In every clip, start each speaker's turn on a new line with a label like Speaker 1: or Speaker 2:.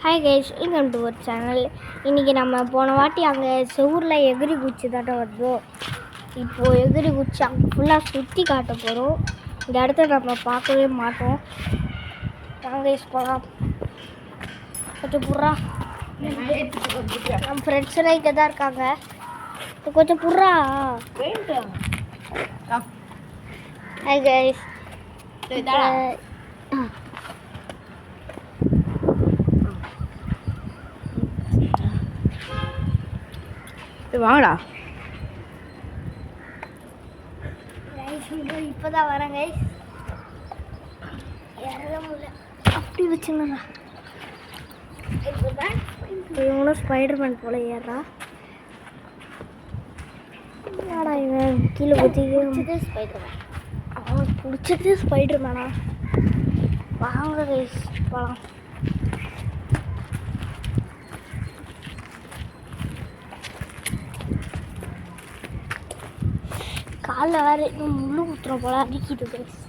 Speaker 1: Hi guys, welcome to ஒரு channel. இன்றைக்கி நம்ம போன வாட்டி அங்கே செவூரில் எகிரி குச்சி தாட்ட வருதோம். இப்போது எகிரி குச்சி அங்கே ஃபுல்லாக சுற்றி காட்ட போகிறோம். இந்த இடத்த நம்ம பார்க்கவே மாட்டோம். கைஸ் போகலாம். கொஞ்சம் புறா நம்ம ஃப்ரெண்ட்ஸ் எல்லாம் இங்கே தான் இருக்காங்க. கொஞ்சம் புறா. Hi guys.
Speaker 2: வாங்கடா.
Speaker 1: இப்போதான் வரேன் கைஸ். அப்படி வச்சுங்கண்ணா. இவனும் ஸ்பைடர்மேன் போல ஏறா. என்னடா இவன் கீழே குத்திட்டு ஸ்பைடர்மேன். அவனுக்கு பிடிச்சது ஸ்பைடர்மேனா? வாங்க கைஸ் போகலாம். காலைல வேறு இன்னும் முள்ளு குத்துறோம் போல அடிக்கிட்டு கைஸ்.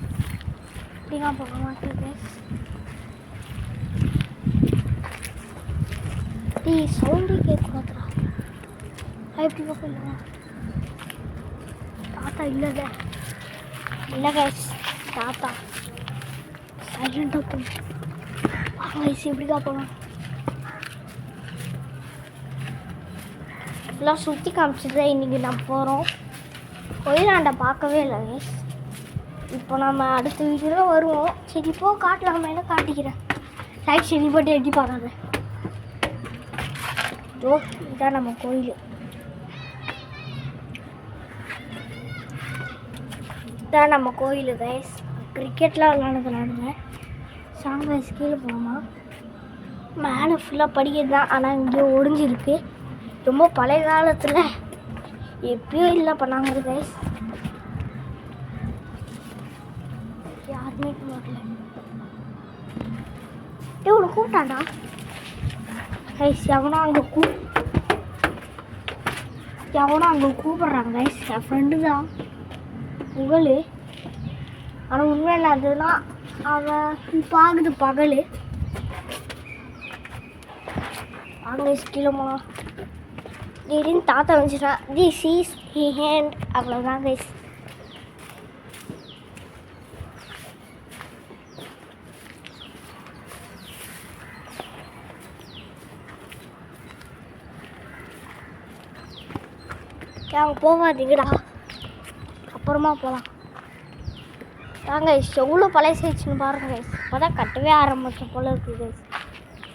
Speaker 1: இப்படிலாம் போக மாட்டேன் கைஸ். சவுண்டே கேட்கக்கூடாதுடா. எப்படி போகலாம்? தாத்தா இல்லைல்ல. இல்லை கைஸ், தாத்தா சைலண்டாக போகணும். வாங்க கைஸ், எப்படிக்கா போகலாம்? ஃபுல்லாக சுற்றி காமிச்சிட்டு தான் இன்றைக்கி நான் போகிறோம். ஒயிலாண்டை பார்க்கவே இல்லை கைஸ். இப்போ நம்ம அடுத்த வீடியோவில் வருவோம். சரி இப்போ காட்டலாமேனு காட்டிக்கிறேன். லைக் சரி போட்டு எட்டி பார்க்காத. ஓ, இதுதான் நம்ம கோயில். இதுதான் நம்ம கோயில் கைஸ். கிரிக்கெட்லாம் விளாடுங்க. சாங் கைஸ் கீழே போகணுமா? மேலே ஃபுல்லாக படிக்கிறது தான். ஆனால் இங்கே ஒடிஞ்சிருக்கு. ரொம்ப பழைய காலத்தில் எப்பயோ இல்லை பண்ணாங்க கைஸ். யாருமே வரல. உனக்கு கூப்பிட்டாண்டா கைஸ். எவனோ அங்கே கூப்பிட்றாங்க கைஸ். என் ஃப்ரெண்டு தான் புகழ். ஆனால் உண்மையில் அதுனா அவன் இப்போ ஆகுது பகல். அங்கே கீழே போனா திடீர்னு தாத்தா வந்துச்சுட்டான். This is he hand. அவ்வளோதான் கைஸ். அங்கே போகாதீங்கடா, அப்புறமா போகலாம். வாங்க கைஸ், எவ்வளோ பழைய சைச்சுன்னு பாருங்க கைஸ். இப்போ தான் கட்டவே ஆரம்பிச்ச போல இருக்குது கைஸ்.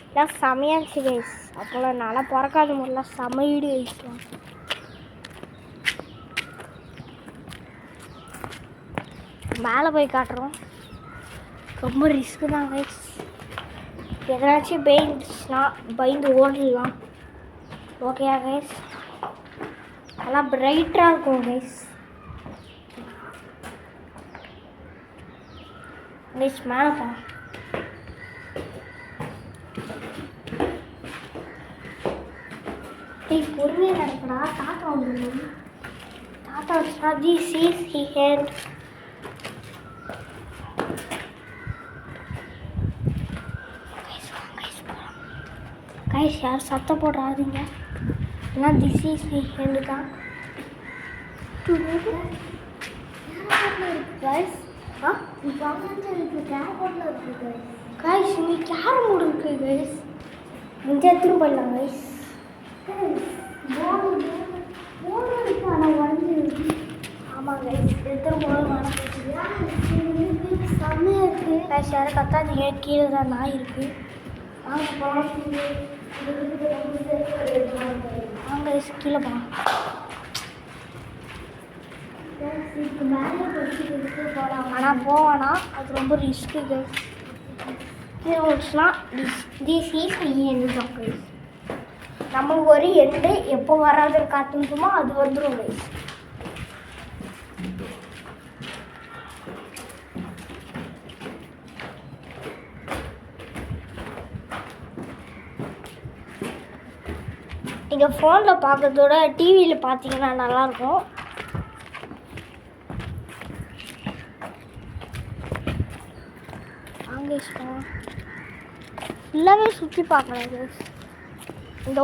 Speaker 1: இதான் செமையாச்சு கைஸ். அப்போல்லாம் நல்லா பிறக்காத முறையில் சமையீடு கைஸ்லாம். மேலே போய் காட்டுறோம். ரொம்ப ரிஸ்க்கு தான் கைஸ். எதனாச்சும் பெயிண்ட்ஸ்னா பயந்து ஓடலாம். ஓகேயா கைஸ்? நல்லா பிரைட்டாக இருக்கும் கைஸ். கைஸ் மேலே போகலாம். பொறுமையாக நடக்கடா. தாத்தா வந்துடும். தாத்தா வச்சுனா this is he hand. Guys யார் சத்தம் போடாதீங்க. ஏன்னா திஸ் இஸ் ஹி ஹேண்டு தான். கைஸ் நீ கேரம் போர்டு இருக்கு கைஸ். இங்கே எடுத்துன்னு போயிடலாம் கைஸ். ஆமாம் கைஸ், எடுத்துன்னு போகணும். செம்மையாக இருக்குது கைஸ். யாரும் கத்தாதீங்க, கீழே தான் நாய் இருக்குது. வாங்க போகலாம். வாங்க கைஸ் கீழே போகலாம். போகலாம் ஆனால் போவானா அது ரொம்ப ரிஸ்க்கு கைஸ். கீழே முடிச்சுனா திஸ் இஸ் ஹி ஹேண்ட் தான் கைஸ். நமக்கு ஒரு எண்டு எப்போ வராதுன்னு காத்துக்குமோ அது வந்துடும் கைஸ். நீங்கள் ஃபோனில் பார்க்கறதோட டிவியில் பார்த்தீங்கன்னா நல்லாயிருக்கும். வாங்க ஃபுல்லாகவே சுற்றி பார்க்கலாம் கைஸ். இந்த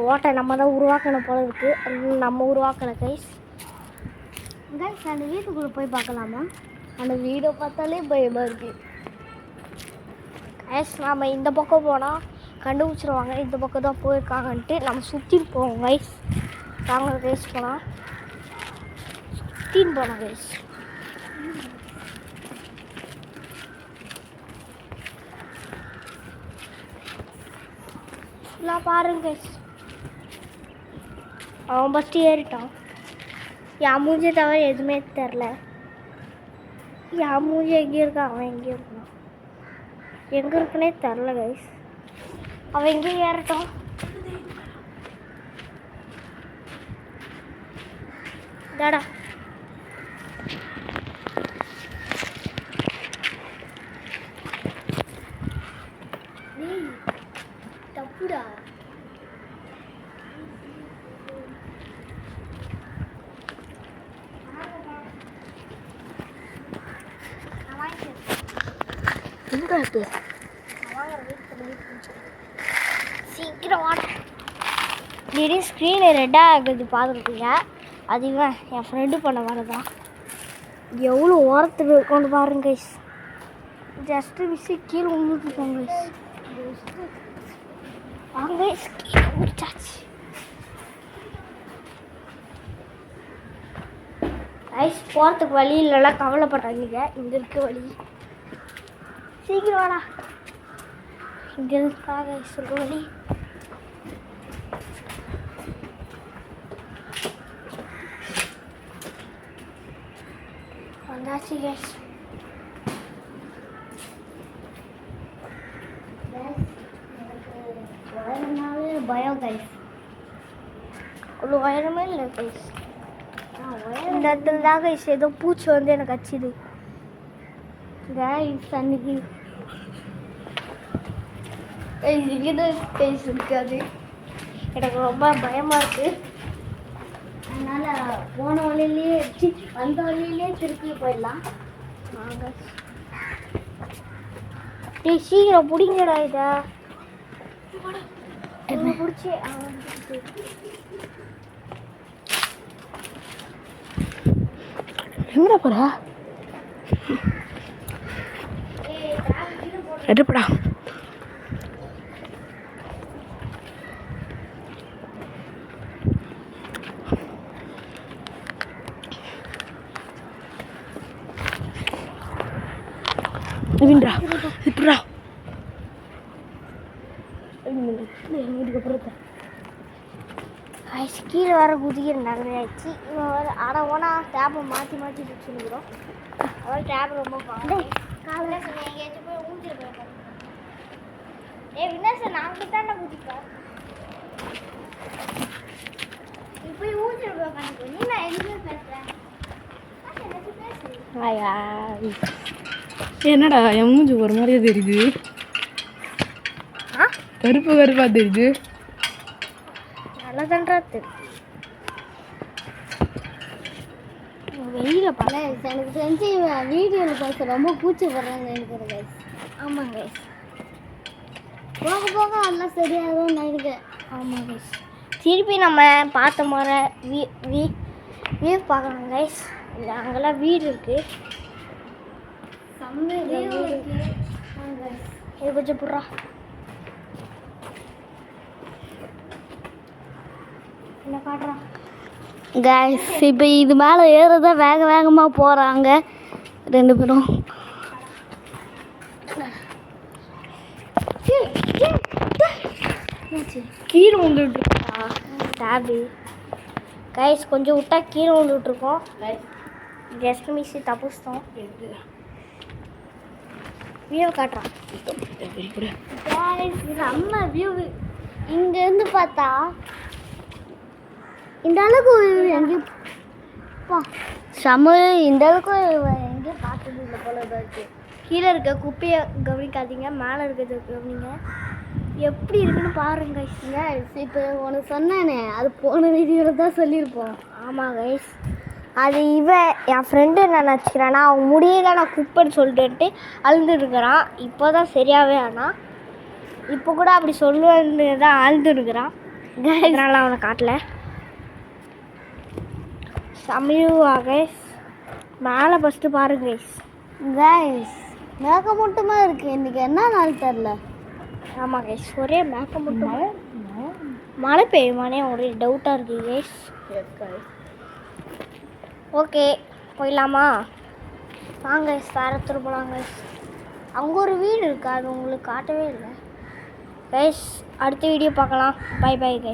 Speaker 1: ஓட்டை நம்ம தான் உருவாக்கணும் போல இருக்குது. அது நம்ம உருவாக்கணும் கைஸ். கைஸ் அந்த வீட்டுக்குள்ளே போய் பார்க்கலாமா? அந்த வீடை பார்த்தாலே பயமாக இருக்குது கைஸ். நாம் இந்த பக்கம் போனால் கண்டுபிடிச்சிருவாங்க இந்த பக்கம் தான் போயிருக்காங்கன்ட்டு. நம்ம சுற்றின்னு போவோம் கைஸ். வாங்க கைஸ் போகலாம். சுற்றின்னு போனோம் கைஸ். ஃபுல்லாக பாருங்க கைஸ். அவன் ஃபஸ்ட்டு ஏறிட்டான். என் மூஞ்சி தவிர எதுவுமே தெரில. என் மூஞ்சி எங்கே இருக்கா, அவன் எங்கே இருக்கான், எங்கே இருக்குன்னே தெரில கைஸ். அவன் எங்கே ஏறட்டும். டாடா தப்புடா. சீக்கிரம் வாட. திடீர்னு ஸ்க்ரீனு ரெட்டாக ஆகுது பார்த்துருப்பீங்க. அது இவன் என் ஃப்ரெண்டு பண்ண வரதான். எவ்வளோ ஓரத்துக்கு கொண்டு பாருங்க கைஸ். ஜஸ்ட்டு மிஸ்ஸு கீழே விழுந்துருக்கோம் கைஸ். வாங்க கைஸ், கீழே முடிச்சாச்சு கைஸ். போகிறதுக்கு வழி இல்லைலாம் கவலைப்படாதீங்க, இங்கே இருக்க வழி. சீக்கிரம் வாடா. இங்கே இருக்கா கைஸ் இருக்க வழி. வந்தாச்சு கைஸ். உயரமாகவே பயம் கைஸ். அவ்வளோ உயரமே இல்லை கைஸ். இந்த இடத்துல தான் கைஸ் ஏதோ பூச்சி வந்து எனக்கு கச்சிது கைஸ். அன்னைக்கு இங்கே தான் கைஸ் இருக்காது. எனக்கு ரொம்ப பயமாக இருக்குது. அதனால் போன வழியிலேயே வந்த வழியிலே திருப்பி போயிடலாம். வாங்க டேய் சீக்கிரம் பிடிங்கடா இதை. என்ன பிடிச்சி
Speaker 2: எங்கடா போறா? எடுப்படா. இதுன்றா இதுடா. இதுக்கப்புறம்
Speaker 1: கீழே வர குதிக்கிற நகராச்சு. இவன் வர ஆனால் ஓனா டேப்பை மாற்றி மாற்றி வச்சுருக்குறோம். அதாவது டேப் ரொம்ப காலையில் சொன்னேன் எங்கேயாச்சும் போய் ஊஞ்சிருக்கேன். என்ன சார் நாங்கள் தானே குதிப்பேன். நீ போய் ஊஞ்சிருக்கேன் கணக்கு. நீ நான் எதுவுமே பேசுகிறேன்.
Speaker 2: என்னடா என் மூஞ்சி ஒரு மாதிரியே தெரியுது. கருப்பு கருப்பா தெரியுது.
Speaker 1: நல்லா தான்டா தெரியும். வெளியில் பல எனக்கு தெரிஞ்சு வீடியோவில் பேச ரொம்ப கூச்சப்படுறாங்க எனக்கு கைஸ். ஆமாம் கைஸ். போக போக அதெல்லாம் சரியாகும்னு நினைக்கிறேன். ஆமாம் கைஸ். திருப்பி நம்ம பார்த்த முறை வியூ பார்க்கலாம் கைஸ். இல்லை அங்கெல்லாம் வீடு இருக்குது. இது கொஞ்சம் புடுறா. என்ன காட்டுறா கைஸ். இப்போ இது மேலே ஏறத வேகமாக போகிறாங்க ரெண்டு பேரும். கீழே விழுந்துட்டுருக்கா டேபு கைஸ். கொஞ்சம் விட்டா கீழே விழுந்துட்ருக்கோம். ஜஸ்ட் மிஸ் தப்புச்சிட்டோம். வியூ காட்டுறான் செம்ம வியூ. இங்கேருந்து பார்த்தா இந்த அளவுக்கு எங்கேயும் செம்ம. இந்த அளவுக்கு எங்கேயும் பார்த்தது இல்லை போல இருக்கு. கீழே இருக்க குப்பையை கவனிக்காதீங்க, மேலே இருக்கிறது கவனிங்க. எப்படி இருக்குன்னு பாருங்க கைஸ். இப்போ உனக்கு சொன்னானே அது போன வீடியோவில் தான் சொல்லியிருப்போம். ஆமாம் கைஸ். அது என் ஃப்ரெண்டு நான் நினச்சிக்கிறேன்னா அவன் முடியல நான் குப்பைன்னு சொல்லிட்டு அழுதுருக்கிறான். இப்போ தான் சரியாகவே ஆனால் இப்போ கூட அப்படி சொல்லுவேன்னு தான் ஆழ்ந்துருக்குறான். அதனால அவனை காட்டல. சமீவா கைஸ், மேலே ஃபஸ்ட்டு பாருங்க கைஸ்.
Speaker 3: கைஸ் மேகமூட்டமாக இருக்குது. இன்றைக்கி என்ன நாள் தெரில.
Speaker 1: ஆமாம் கைஸ், ஒரே மேக்கம் மட்டும் மழை பெய்யுமானே ஒரே டவுட்டாக இருக்குது கைஸ். ஓகே போயிடலாமா? வாங்க கைஸ், வேறு இடத்துல போகலாம் கைஸ். அங்கே ஒரு வீடு இருக்குது, அது உங்களுக்கு காட்டவே இல்லை கைஸ். அடுத்த வீடியோ பார்க்கலாம். Bye bye guys.